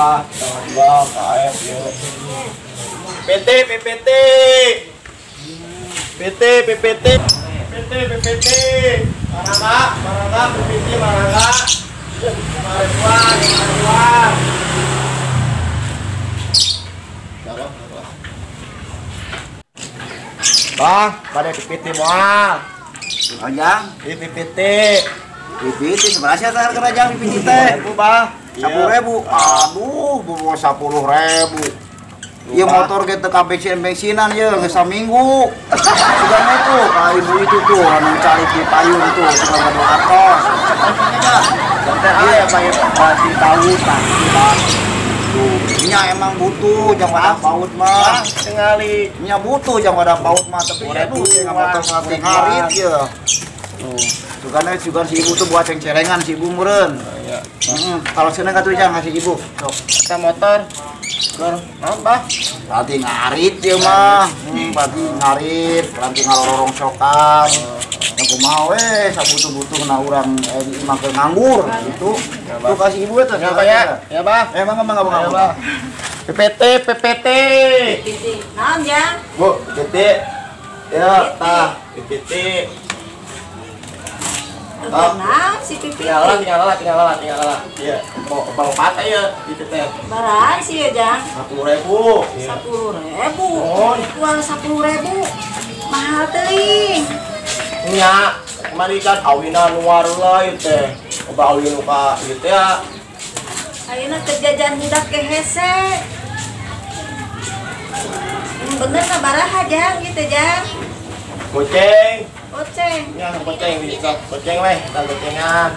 apa tanggal 2 KF ya. PT PPT PT PPT PT PPT Marangga PPT Marangga Maribuan Bang, pada PPT mual. Ajang, Di PPT. PPT seberapa harga Ajang PPT teh? Bu, Bang. 10.000. Aduh, bawa 10.000. Iya motor kita ke bensinan ya, nggak seminggu. Sudah itu, kalau ibu itu tuh, anu cari di payung tuh, sudah nggak atas. Iya, bayar pasti tahu tak. Nya emang butuh, jangan ada paut mah. Sekali. Nya butuh, jangan ada paut mah. Tapi ya tuh, jangan motor mati ngarit ya. Tuh, juga si ibu tuh buat celengan si ibu meureun. Iya. Kalau seneng atuh jangan ngasih ibu. Sok. Kita motor. Nambah. Berarti ngarit ya mah. Berarti ngarit, berarti ngalorong sokan. Yang kumaha we sabutuh-butuh na urang imah ke nganggur gitu. Tuh kasih ibu eta. Ya, Pak ya. Ya, Bang. Mangga. PPT PPT. Naon ya? Bu, PPT. Ya, tah, PPT. Nah, si pipi. Tinggal lah. Iya, mau bang patah ya itu teh. Barang sih ya, Jang. 10.000. 10.000. Uang 10.000. Mahal teuing. Nya, kemarin kan awina luar lah itu teh. Coba awin luka gitu ya. Ayeuna kerjaan budak ke hese. Yang bener na baraha, Jang, gitu, Jang. Goceng. Oceng. Ya, goceng bisa. Goceng weh, kita gocengan.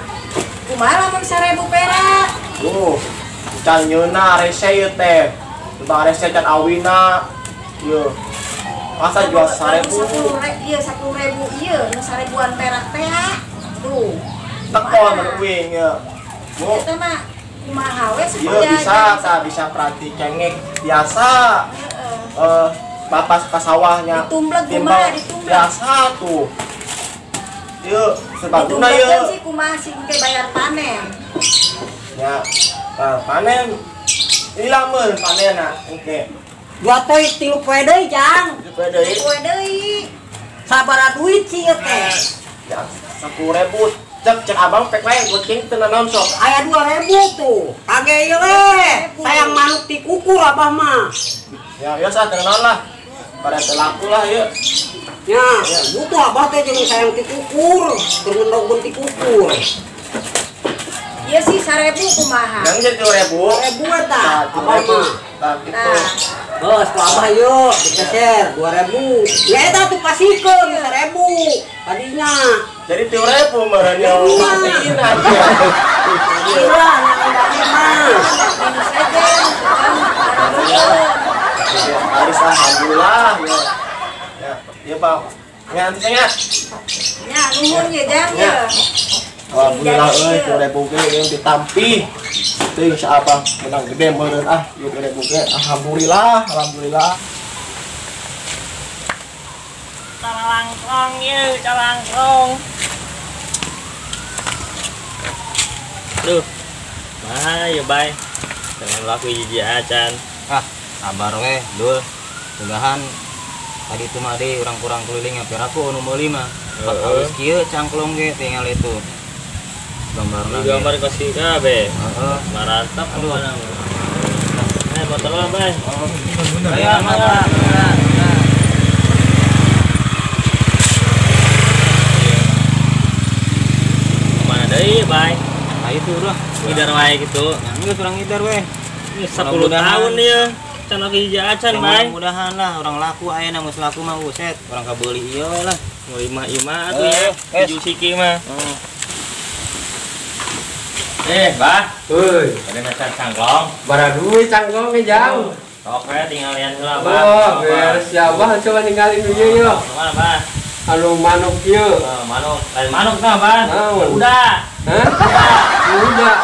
Kumaha lamun 1.000 perak? Can nyeuna rese ieu teh. Coba rese can awina. Ieu. Masa jual 1.000? Iya, 10.000 ieu, nu 1.000-an perak teh. Tuh. Tekon wing ya. Bu, Eta mah kumaha we ieu supaya bisa perhati cengek biasa. Bapak ke sawahnya Ditumblek timbal kumaha, ditumblek. biasa tuh. Yuk, sebaguna Ditumblekkeun yuk. sih kumaha sih engke bayar panen. Ya, panen. Ini lamun panenna engke. Dua toy 3 poe deui, Jang. Supaya deui. Poe deui. Sabaraha duit sih ieu teh? Ya, 10.000. Cek abang pek wae goceng teu naon sok. Aya 2.000 tuh. Kage ieu we. Sayang manuk dikukur abah mah. Ya, biasa teu naon lah. Pada telaku lah yuk. Ya, butuh abah teh jeung sayang dikukur, keur ngendogkeun dikukur. Ieu sih 1.000 kumaha? Yang jadi 2.000. 2.000 eta abah mah. Tah gitu. Nah, Bos, ku abah yuk digeser 2.000. Ya eta tuh pasikeun 1.000 tadinya. Jadi 3.000 meureun ya. Patiin aja. Iya, nang mah. ini saja kan barang Haris alhamdulillah ya. Ya, Pak. Ya, saya. nya nuhun ya, Jang ya. Alhamdulillah euy 3.000 ge yang ditampi. Teuing saabah menang gede meureun ieu 3.000 ge. Alhamdulillah. Calangkong. Aduh, nah ya bay, jangan laku hiji acan. Sabar weh, dul. Mudahan tadi itu mah deh orang kurang keliling hampir aku nu meuli mah. Pas kieu cangklong ge tinggal itu. Gambarna. Gambar kasih kabeh. Heeh. Marantap mana. Motor lah bay. Ayo mana? Mana deui bay? Nah itu udah. Ngidar wae gitu. Geus urang ngidar weh. Ini 10 tahun ya. Can laku hiji acan bay. Mudah-mudahan lah orang laku aya geus laku mah uset. Orang kabeuli ieu we lah. Mau ima atuh ya. Tujuh siki mah. Bah. Euy, Ada macan cangklong. bara duit cangklong ge jauh. Oke, tinggal lian heula, Bah. Oh, beres ya Abah coba ninggalin ieu yeuh. Mana, Bah? Anu manuk ieu. Manuk. Lain manuk tah, Bah. Naon? Udah. Hah? Udah.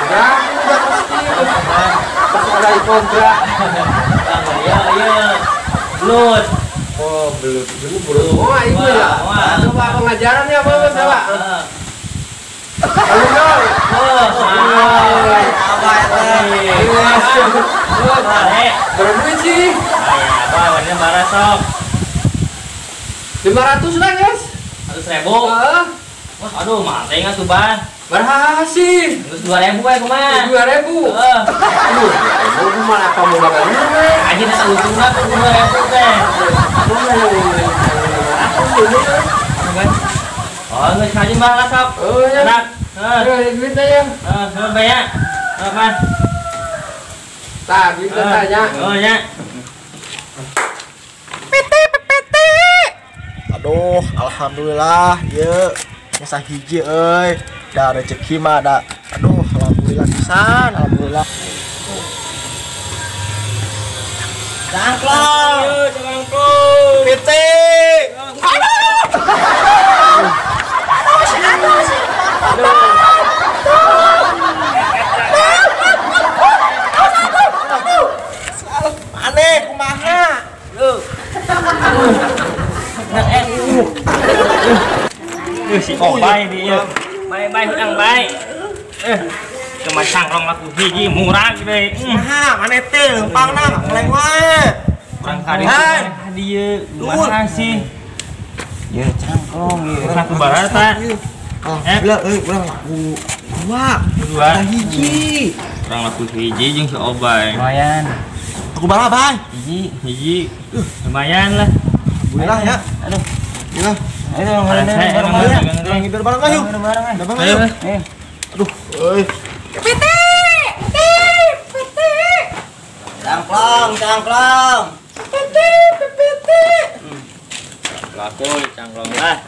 Udah pasti. Pas ada kontrak. Iya. Belut. Oh, belut. Oh, itu ya. Coba pengajaran ya, Bang, coba. Halo, dong. Oh, Abah eta Berapa sih? Apa warnanya marah sok? 500 lah guys. 100.000. Aduh, mate nggak tuh bang? Berhasil. Terus 2.000 ya kumaha? 2.000. Aduh, aku malah apa mau makan? Aja nih untung lah tuh 2.000 teh. Oh, nggak sengaja bang lah sok. Oh ya. Enak. Duitnya ya. Sama banyak. Apa? Tak, duitnya tanya. Oh ya. Aduh, alhamdulillah ya nyasa hiji euy. Da rezeki mah da. Aduh, alhamdulillah pisan, alhamdulillah. Cangklong. Cangklong. Piti. Aneh kumaha? Si Obay dia. Baik hutang baik. Cuma cangklong laku hiji murah deh. Nah, maneh teh lempangna meleng wae. Kurang kali dia. Mana sih? Ya cangklong ya. Laku barata. Ulah laku dua hiji. Kurang laku hiji jeung si Obay. Lumayan. Aku bala bay. Hiji. Lumayan lah. Alhamdulillah ya. Aduh. Ya. Ayo Barang saya bareng emang ya. bareng. Ngibir bareng ayo. Bareng aja. Bareng Ayo. ayo. Aduh, euy. Cangklong, cangklong. Laku cangklong lah.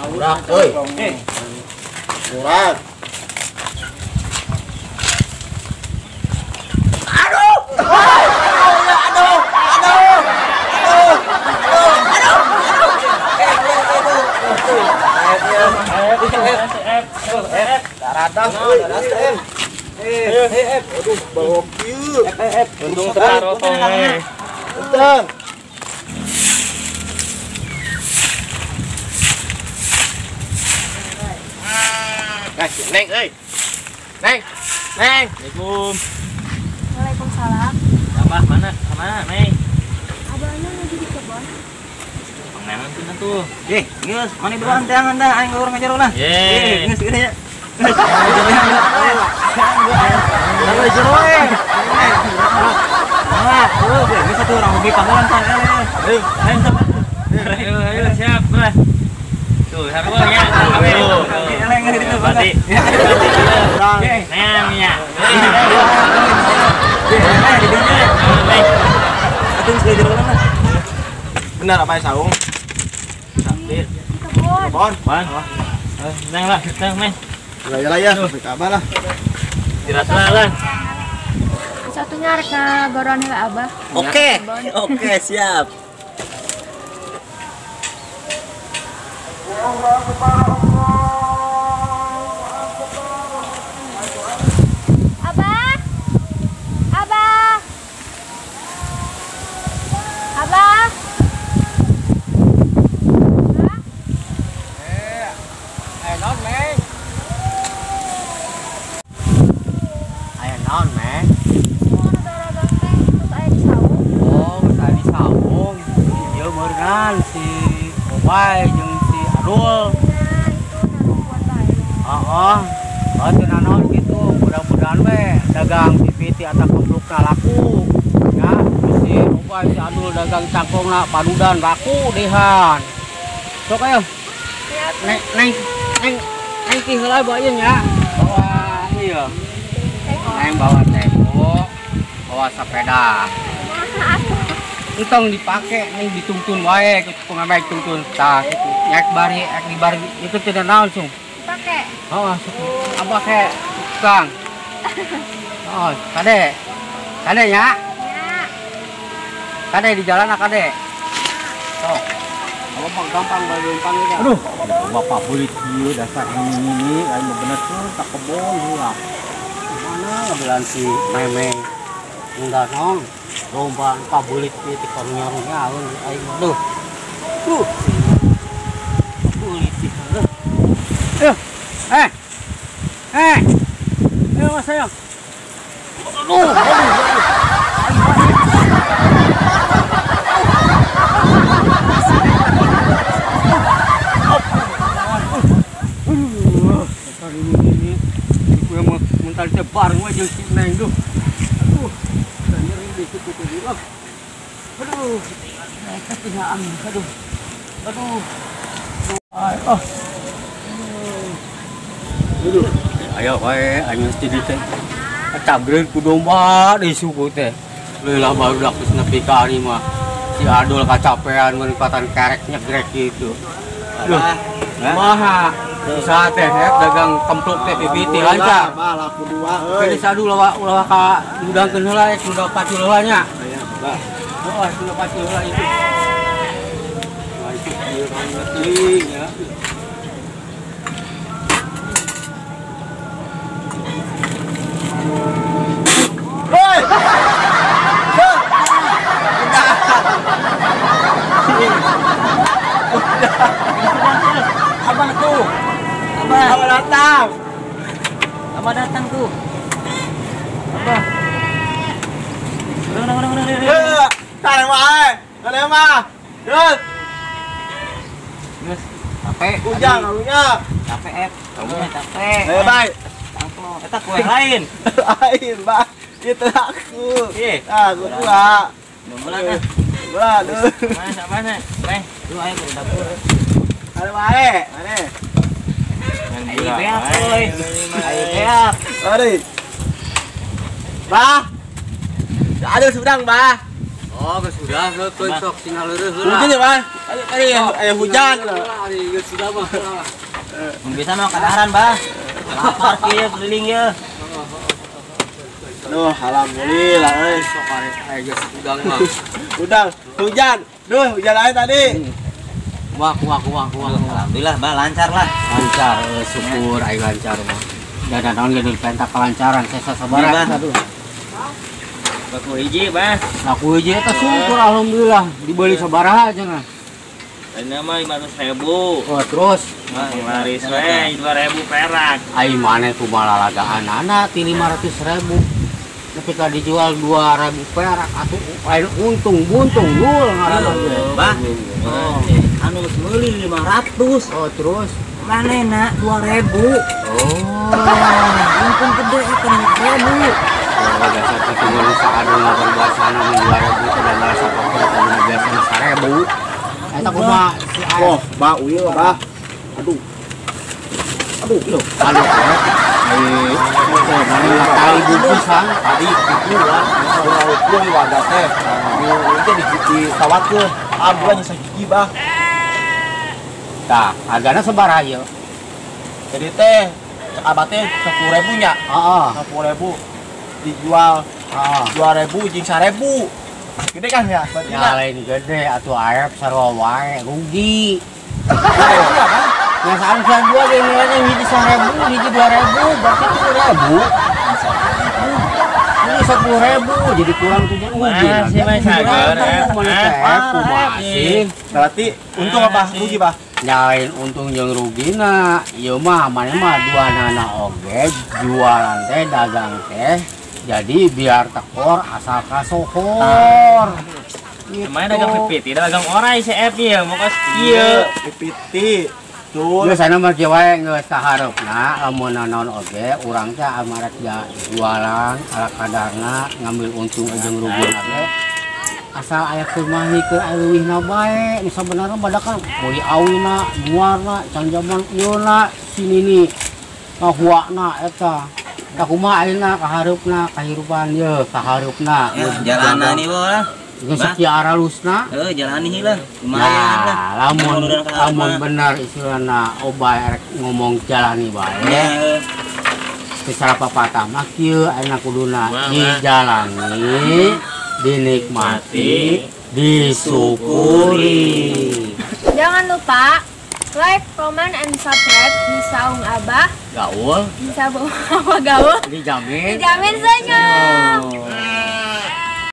Murah, euy. Murah. Aduh, bawa kieu. Untung tertaruh tong. Punten. Neng, euy. Neng. Assalamualaikum. Waalaikumsalam. Abah mana? Kemana, Neng? Abangnya lagi di kebun. Pengen tuh tuh. Geus, mana duluan teh anda aing urang ngajar ulah. Ye. Geus gini ya. Lalu jero we. Ah, geus satu orang hobi panggilan pan. Ayo siap, Bro. Tuh, sarua nya. Ayo. Berarti. Neng ya. Atuh geus ngajar ulah. Benar apa ya saung? Di kebun. Bon. Bang. Neng lah, Neng. Ya ya, sampai kabar lah. Dirasa lah. Satunya rek ngagoron heula Abah. Oke, siap. Abah. Abah. Abah. Ayo naon, Meng? Mau dagang teh terus aya di saung. Oh, tadi sambung. Ieu meureunan si Obay jeung si Adul. Nah, itu nanti buat baik. Oh, tina naon gitu. Mudah-mudahan we dagang pipiti atau kemplukna laku. Ya, si Obay si Adul dagang cangkongna padudan laku dehan. Sok ayo. Ya, Neng ki heula baeun ya. Bawa ieu. Neng bawa teko, bawa sepeda. Entong dipake neng dituntun wae ke pengamek tuntun tah kitu. Yak bari ek di bari itu tidak naon sung. pakai. Oh, apa ke tukang? Oh, kade. Kade ya? Ya. Kade di jalan kade. Oh. Apa bang gampang gampang ini. Aduh, bapak beli kieu dasar ini aing bener tuh tak kebon heula. Mana ngabelan si Meme. Enggak nong. Lomba pabulit di tikon nyorongnya aing aduh. Bulit sih. Ayo. Mas sayang. Ini gue mau mental cebar gue jeung si Neng tuh. Aduh, nyeri di situ tuh. Aduh, ketinggalan. Aduh. Ayo wae anu jadi teh. Cabreun ku domba di suku teh. Leulah barudak geus nepi ka ari mah. Si Adul kacapean mun patan kerek nyegrek gitu. Aduh. Kumaha? Usaha teh dagang kempluk teh bibiti lancar. Bah, laku dua euy. Geus adu ulah ka ngudangkeun heula ek udah pati heula nya. Aya, bah. Oh, sudah pati heula itu. Wah, itu ieu kan teuing ya. Hei! Abah tuh. Apa datang? Abah datang tuh. Abah. Eh, tare wae. Tare mah. Geus, Geus, capek. ujang alunya. Capek, kamunya capek. Ayo, baik. Tangklo, eta kue lain. Lain, Bah. Itu aku. Ih. Aku dua. Mana? Aduh. Mana? Baik, lu ayo ke dapur. Tare wae. Mane? Ayo beak, euy. Ayo beak. Mari. Bah. Ada sedang, Bah. Oh, sudah, sok tinggal leureus Hujan ya, Bah. Ayo hujan. Geus sudah mah. Mun bisa mah kadaharan, Bah. Lapar kieu keliling ye. Aduh, alhamdulillah euy. Sok are geus udang mah. Udang, hujan. Duh, hujan aja tadi. Wah. Alhamdulillah, Bah, lancar lah. Lancar, syukur ayo lancar mah. Dan naon ge pentak kelancaran saya sabaran. Aduh. Baku hiji, Bah. Laku hiji eta syukur alhamdulillah dibeli sabaraha cenah. Ini mah 500.000. Oh, terus Laris we 2.000 perak. ai maneh kumaha lagaanana ti 500.000. Tapi kalau dijual 2.000 perak atuh lain untung buntung dul ngaranna ge. Bah. Oh. Anu geus meuli 500. Oh, terus Manehna 2.000. oh. Untung gede eta 2.000. Oh, dasar ketemu saadu ngabar bahasana mun 2.000 teh da merasa pokokna biasana 1.000. Eta kumaha si Ai. Oh, Bah, uyeuh, Bah. Aduh. Aduh. Aduh, ai mana kali bupisan Tadi itu lah, kalau pun wadah teh, itu di sawat ke, abulah nyisa gigi Bah. tah hargana sabaraha ieu? Jadi teh, cek abah teh 10.000 nya, Heeh. 10.000 dijual Heeh. 2.000 jeung 1.000. Gede kan ya? Berarti Ya lah. lain gede atuh arep sarua wae rugi. 2.000 lah kan? Yang seharusnya dua ge nilainya hiji 1.000, hiji 2.000, berarti 10.000. Ini 10.000 jadi kurang 7.000. Masih sagar, masih. Berarti untung apa? Rugi Bah. Nyalain untung jeung rugina, ieu mah maneh mah duanana oge jualan teh dagang teh. Jadi biar tekor asal kasohor. Main dagang pipit, dagang orai si F ya, mau kas kieu. Pipiti. Tuh. Geus sana mah kieu wae geus kaharepna lamun naon oge urang teh amaret jualan ala kadarna ngambil untung jeung rugina ge. Asal aya kumahikeun aya leuwihna bae, nu sabenerna badak kan meuli awina, muarna, can jaman ieuna sinini ngahuana eta. Da kumaha ayeuna kaharepna kahirupan ieu kaharepna. Jalanan ieu lah. Geus sakieu aralusna. Jalani heula. Lumayan lah. Lamun bener istilahna obah rek ngomong jalani bae. Secara papatah mah kieu ayeuna kuduna dijalani, dinikmati, disyukuri. Jangan lupa like, comment, and subscribe di Saung Abah. Gaul Bisa bawa gaul. dijamin. Dijamin senyum. Oh.